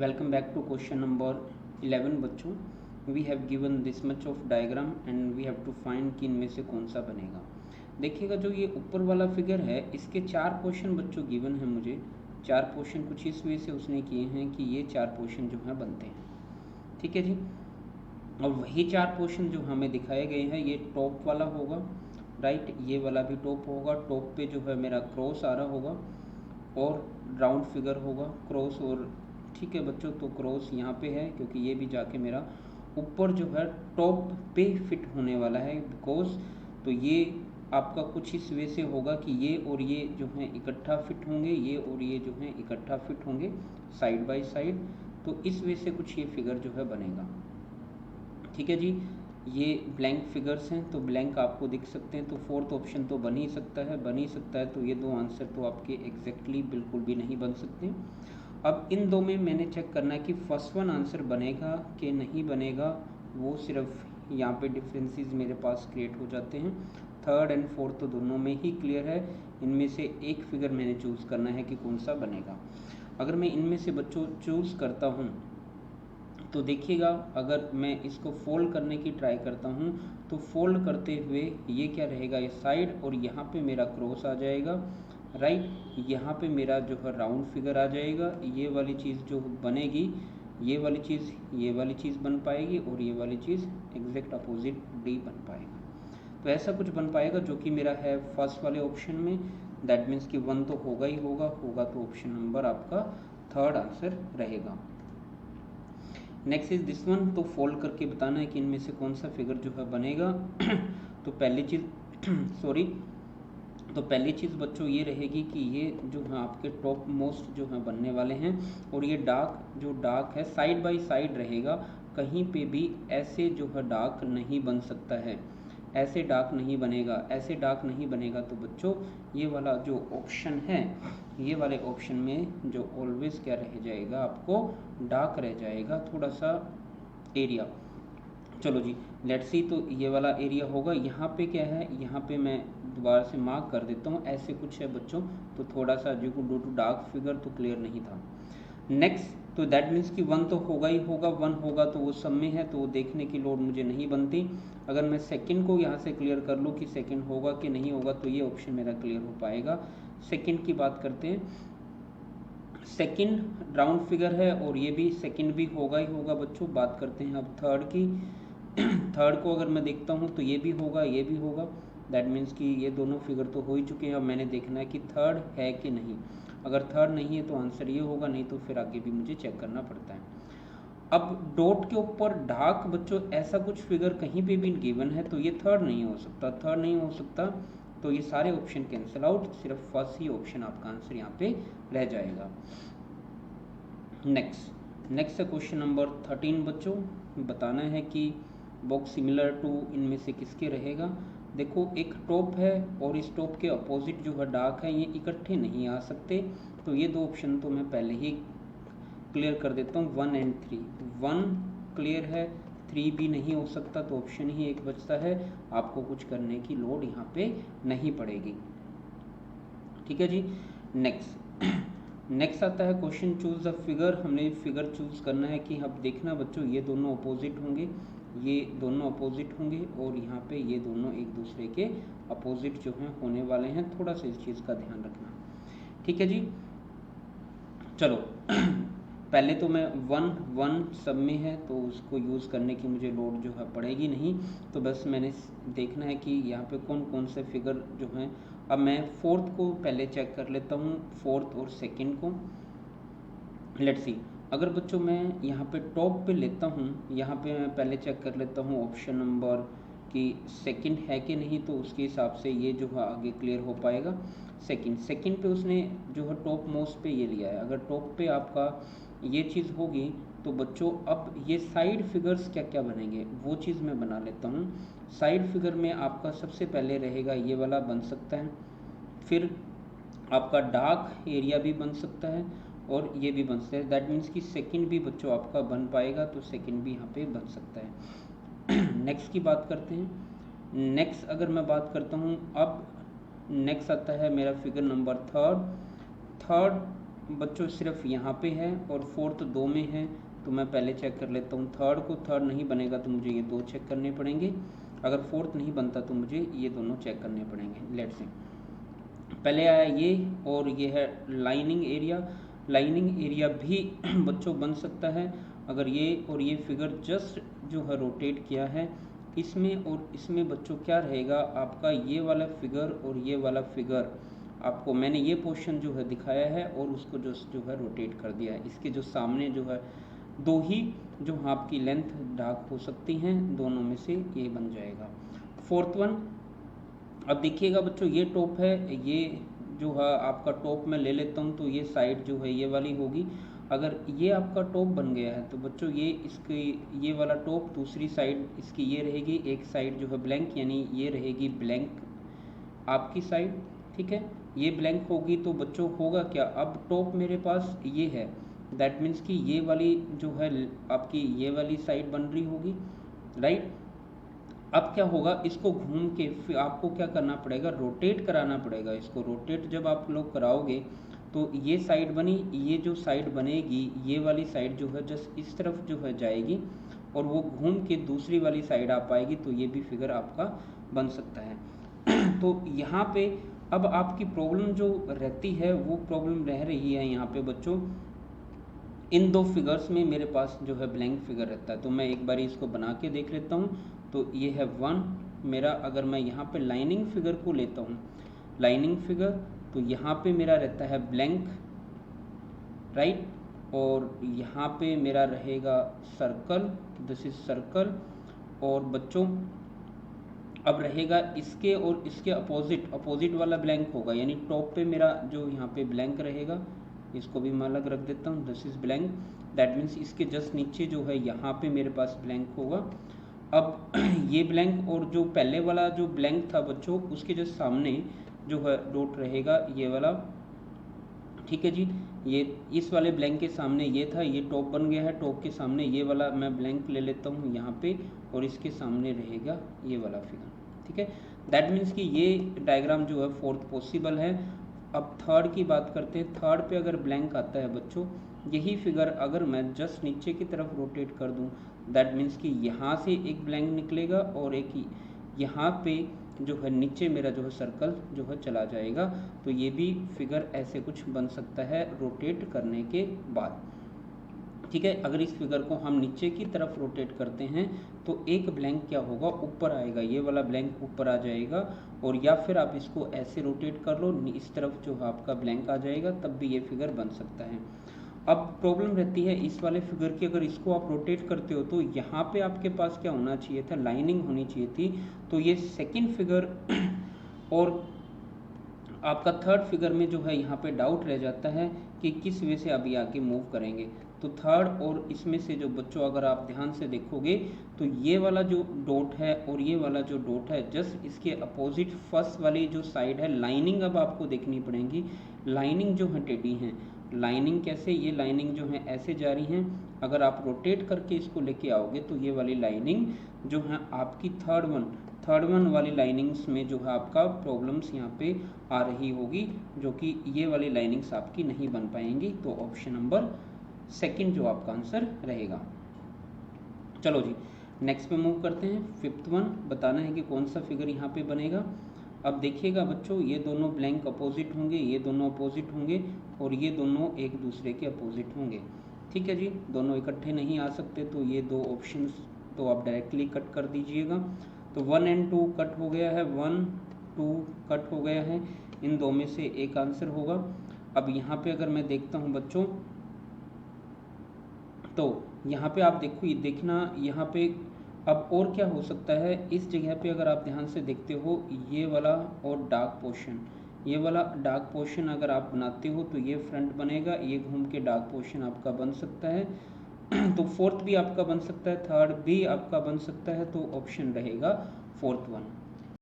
Welcome back to question number 11 बच्चों. We have given this much of diagram and we have to find कि इनमें से कौन सा बनेगा. देखिएगा जो ये ऊपर वाला फिगर है इसके 4 पोर्शन बच्चों गिवन है मुझे. 4 पोर्शन कुछ इस वे से उसने किए हैं कि ये 4 पोर्शन जो है बनते हैं. ठीक है जी. और वही 4 पोर्शन जो हमें दिखाए गए हैं ये टॉप वाला होगा, राइट. ये वाला भी टॉप होगा. टॉप पे जो है मेरा क्रॉस आ रहा होगा और राउंड फिगर होगा क्रॉस. और ठीक है बच्चों, तो क्रॉस यहाँ पे है क्योंकि ये भी जाके मेरा ऊपर जो है टॉप पे फिट होने वाला है बिकॉज. तो ये आपका कुछ इस वे से होगा कि ये और ये जो है इकट्ठा फिट होंगे, ये और ये जो है इकट्ठा फिट होंगे साइड बाय साइड. तो इस वे से कुछ ये फिगर जो है बनेगा. ठीक है जी. ये ब्लैंक फिगर्स हैं तो ब्लैंक आपको दिख सकते हैं. तो फोर्थ ऑप्शन तो बन ही सकता है. तो ये दो आंसर तो आपके एग्जैक्टली बिल्कुल भी नहीं बन सकते. अब इन दो में मैंने चेक करना है कि फर्स्ट वन आंसर बनेगा कि नहीं बनेगा. वो सिर्फ यहाँ पे डिफरेंसेस मेरे पास क्रिएट हो जाते हैं. थर्ड एंड फोर्थ तो दोनों में ही क्लियर है. इनमें से एक फिगर मैंने चूज़ करना है कि कौन सा बनेगा. अगर मैं इनमें से बच्चों चूज़ करता हूँ तो देखिएगा, अगर मैं इसको फोल्ड करने की ट्राई करता हूँ तो फोल्ड करते हुए ये क्या रहेगा, ये साइड और यहाँ पे मेरा क्रॉस आ जाएगा, राइट. यहाँ पे मेरा जो है राउंड फिगर आ जाएगा. ये वाली चीज़ जो बनेगी ये वाली चीज़ बन पाएगी और ये वाली चीज़ एग्जैक्ट अपोजिट डी बन पाएगा. तो ऐसा कुछ बन पाएगा जो कि मेरा है फर्स्ट वाले ऑप्शन में. दैट मीन्स कि 1 तो होगा ही होगा तो ऑप्शन नंबर आपका थर्ड आंसर रहेगा. Next is this one. तो फोल्ड करके बताना है कि इनमें से कौन सा फिगर जो है बनेगा. तो पहली चीज़ बच्चों ये रहेगी कि ये जो है आपके टॉप मोस्ट जो है बनने वाले हैं और ये डार्क है साइड बाय साइड रहेगा. कहीं पे भी ऐसे जो है डार्क नहीं बन सकता है. ऐसे डार्क नहीं बनेगा. तो बच्चों ये वाला जो ऑप्शन है, ये वाले ऑप्शन में जो ऑलवेज क्या रह जाएगा, आपको डार्क रह जाएगा थोड़ा सा एरिया. चलो जी लेट्स सी. तो ये वाला एरिया होगा. यहाँ पे क्या है, यहाँ पे मैं दोबारा से मार्क कर देता हूँ. ऐसे कुछ है बच्चों. तो थोड़ा सा जो डू टू डार्क फिगर तो क्लियर नहीं था. नेक्स्ट, तो दैट मीन्स कि 1 तो होगा ही होगा. 1 होगा तो वो सब में है तो वो देखने की लोड मुझे नहीं बनती. अगर मैं सेकंड को यहाँ से क्लियर कर लूँ कि सेकंड होगा कि नहीं होगा तो ये ऑप्शन मेरा क्लियर हो पाएगा. सेकंड की बात करते हैं. सेकंड राउंड फिगर है और ये भी सेकंड भी होगा ही होगा बच्चों. बात करते हैं अब थर्ड की. थर्ड को अगर मैं देखता हूँ तो ये भी होगा. दैट मीन्स कि ये दोनों फिगर तो हो ही चुके हैं. अब मैंने देखना है कि थर्ड है कि नहीं. अगर थर्ड नहीं है तो आंसर ये होगा, नहीं तो फिर आगे भी मुझे चेक करना पड़ता है. अब डॉट के ऊपर डार्क बच्चों ऐसा कुछ फिगर कहीं पे भी गिवन है तो ये थर्ड नहीं हो सकता. तो ये सारे ऑप्शन कैंसिल आउट. सिर्फ फर्स्ट ही ऑप्शन आपका आंसर यहाँ पे रह जाएगा. नेक्स्ट है क्वेश्चन नंबर 13 बच्चों. बताना है कि बॉक्स सिमिलर टू इनमें से किसके रहेगा. देखो एक टॉप है और इस टॉप के अपोजिट जो है डार्क है, ये इकट्ठे नहीं आ सकते. तो ये दो ऑप्शन तो मैं पहले ही क्लियर कर देता हूँ. 1 एंड 3. 1 क्लियर है, 3 भी नहीं हो सकता. तो ऑप्शन ही एक बचता है. आपको कुछ करने की लोड यहाँ पे नहीं पड़ेगी. ठीक है जी. नेक्स्ट आता है क्वेश्चन चूज द फिगर. हमने फिगर चूज करना है कि अब देखना बच्चों ये दोनों अपोजिट होंगे और यहाँ पे ये दोनों एक दूसरे के अपोजिट जो हैं होने वाले हैं. थोड़ा सा इस चीज़ का ध्यान रखना. ठीक है जी. चलो पहले तो मैं 1 सब में है तो उसको यूज़ करने की मुझे लोड जो है पड़ेगी नहीं. तो बस मैंने देखना है कि यहाँ पे कौन कौन से फिगर जो हैं. अब मैं फोर्थ को पहले चेक कर लेता हूँ, फोर्थ और सेकंड को. Let's see. अगर बच्चों मैं यहाँ पे टॉप पे लेता हूँ, यहाँ पे मैं पहले चेक कर लेता हूँ ऑप्शन नंबर कि सेकंड है कि नहीं. तो उसके हिसाब से ये जो है आगे क्लियर हो पाएगा. सेकंड पे उसने जो है टॉप मोस्ट पे ये लिया है. अगर टॉप पे आपका ये चीज़ होगी तो बच्चों अब ये साइड फिगर्स क्या क्या बनेंगे वो चीज़ मैं बना लेता हूँ. साइड फिगर में आपका सबसे पहले रहेगा ये वाला बन सकता है. फिर आपका डार्क एरिया भी बन सकता है और ये भी बन सकता है. दैट मीन्स कि सेकंड भी बच्चों आपका बन पाएगा. तो सेकंड भी यहाँ पे बन सकता है. नेक्स्ट की बात करते हैं. नेक्स्ट अगर मैं बात करता हूँ, अब नेक्स्ट आता है मेरा फिगर नंबर थर्ड. बच्चों सिर्फ यहाँ पे है और फोर्थ 2 में है, तो मैं पहले चेक कर लेता हूँ। थर्ड को थर्ड नहीं बनेगा तो मुझे ये 2 चेक करने पड़ेंगे, अगर फोर्थ नहीं बनता तो मुझे ये दोनों चेक करने पड़ेंगे। लेट्स से पहले आया ये और ये है लाइनिंग एरिया। लाइनिंग एरिया भी बच्चों बन सकता है अगर ये और ये फिगर जस्ट जो है रोटेट किया है इसमें और इसमें। बच्चों क्या रहेगा आपका, ये वाला फिगर और ये वाला फिगर आपको मैंने ये पोर्शन जो है दिखाया है और उसको जो है रोटेट कर दिया है। इसके जो सामने जो है 2 ही जो आपकी लेंथ डार्क हो सकती हैं, दोनों में से ये बन जाएगा। फोर्थ वन, अब देखिएगा बच्चों ये टॉप है, ये जो है आपका टॉप में ले लेता हूँ तो ये साइड जो है ये वाली होगी। अगर ये आपका टॉप बन गया है तो बच्चों ये इसकी ये वाला टॉप, दूसरी साइड इसकी ये रहेगी, एक साइड जो है ब्लैंक, यानी ये रहेगी ब्लैंक आपकी साइड, ठीक है। ये ब्लैंक होगी तो बच्चों होगा क्या, अब टॉप मेरे पास ये है, दैट मीन्स कि ये वाली जो है आपकी ये वाली साइड बन रही होगी, राइट। अब क्या होगा, इसको घूम के फिर आपको क्या करना पड़ेगा, रोटेट कराना पड़ेगा। इसको रोटेट जब आप लोग कराओगे तो ये साइड बनी, ये जो साइड बनेगी ये वाली साइड जो है जस्ट इस तरफ जो है जाएगी और वो घूम के दूसरी वाली साइड आ पाएगी, तो ये भी फिगर आपका बन सकता है। तो यहाँ पे अब आपकी प्रॉब्लम जो रहती है वो प्रॉब्लम रह रही है यहाँ पे बच्चों, इन 2 फिगर्स में मेरे पास जो है ब्लैंक फिगर रहता है। तो मैं एक बार इसको बना के देख लेता हूँ। तो ये है 1 मेरा, अगर मैं यहाँ पे लाइनिंग फिगर को लेता हूँ, लाइनिंग फिगर, तो यहाँ पे मेरा रहता है ब्लैंक, राइट, और यहाँ पे मेरा रहेगा सर्कल, दिस इज सर्कल। और बच्चों अब रहेगा इसके और इसके अपोजिट वाला ब्लैंक होगा, यानी टॉप पे मेरा जो यहाँ पे ब्लैंक रहेगा, इसको भी मैं अलग रख देता हूँ, this is blank, that means इसके जस्ट नीचे जो है यहाँ पे मेरे पास ब्लैंक होगा। अब ये ब्लैंक और जो पहले वाला जो ब्लैंक था बच्चों उसके जस्ट सामने जो है डॉट रहेगा ये वाला, ठीक है जी। ये इस वाले ब्लैंक के सामने ये था, ये टॉप बन गया है, टॉप के सामने ये वाला मैं ब्लैंक ले लेता हूँ यहाँ पे और इसके सामने रहेगा ये वाला फिगर, ठीक है। दैट मीन्स कि ये डायग्राम जो है फोर्थ पॉसिबल है। अब थर्ड की बात करते हैं। थर्ड पे अगर ब्लैंक आता है बच्चों, यही फिगर अगर मैं जस्ट नीचे की तरफ रोटेट कर दूं, दैट मीन्स कि यहाँ से एक ब्लैंक निकलेगा और एक यहाँ पे जो है नीचे मेरा जो है सर्कल जो है चला जाएगा। तो ये भी फिगर ऐसे कुछ बन सकता है रोटेट करने के बाद, ठीक है। अगर इस फिगर को हम नीचे की तरफ रोटेट करते हैं तो एक ब्लैंक क्या होगा, ऊपर आएगा, ये वाला ब्लैंक ऊपर आ जाएगा। और या फिर आप इसको ऐसे रोटेट कर लो, इस तरफ जो आपका ब्लैंक आ जाएगा, तब भी ये फिगर बन सकता है। अब प्रॉब्लम रहती है इस वाले फिगर की, अगर इसको आप रोटेट करते हो तो यहाँ पे आपके पास क्या होना चाहिए था, लाइनिंग होनी चाहिए थी। तो ये सेकंड फिगर और आपका थर्ड फिगर में जो है यहाँ पे डाउट रह जाता है कि किस वे से अभी आगे मूव करेंगे। तो थर्ड और इसमें से जो बच्चों अगर आप ध्यान से देखोगे तो ये वाला जो डॉट है और ये वाला जो डॉट है, जस्ट इसके अपोजिट फर्स्ट वाली जो साइड है, लाइनिंग अब आपको देखनी पड़ेगी। लाइनिंग जो है टेढ़ी है, लाइनिंग कैसे, ये लाइनिंग जो है ऐसे जा रही हैं। अगर आप रोटेट करके इसको लेके आओगे तो ये वाली लाइनिंग जो है आपकी थर्ड वन वाली लाइनिंग्स में जो है आपका प्रॉब्लम्स यहाँ पे आ रही होगी, जो कि ये वाली लाइनिंग्स आपकी नहीं बन पाएंगी। तो ऑप्शन नंबर सेकंड जो आपका आंसर रहेगा। चलो जी नेक्स्ट पे मूव करते हैं। फिफ्थ वन बताना है कि कौन सा फिगर यहाँ पे बनेगा। अब देखिएगा बच्चों, ये दोनों ब्लैंक अपोजिट होंगे, ये दोनों अपोजिट होंगे और ये दोनों एक दूसरे के अपोजिट होंगे, ठीक है जी। दोनों इकट्ठे नहीं आ सकते, तो ये 2 ऑप्शंस तो आप डायरेक्टली कट कर दीजिएगा। तो 1 और 2 कट हो गया है, 1 2 कट हो गया है, इन 2 में से एक आंसर होगा। अब यहाँ पे अगर मैं देखता हूँ बच्चों, तो यहाँ पे आप देखना यहाँ पे अब और क्या हो सकता है, इस जगह पे अगर आप ध्यान से देखते हो, ये वाला और डार्क पोर्शन, ये वाला डार्क पोर्शन अगर आप बनाते हो तो ये फ्रंट बनेगा, ये घूम के डार्क पोर्शन आपका बन सकता है। तो फोर्थ भी आपका बन सकता है, थर्ड भी आपका बन सकता है, तो ऑप्शन रहेगा फोर्थ वन।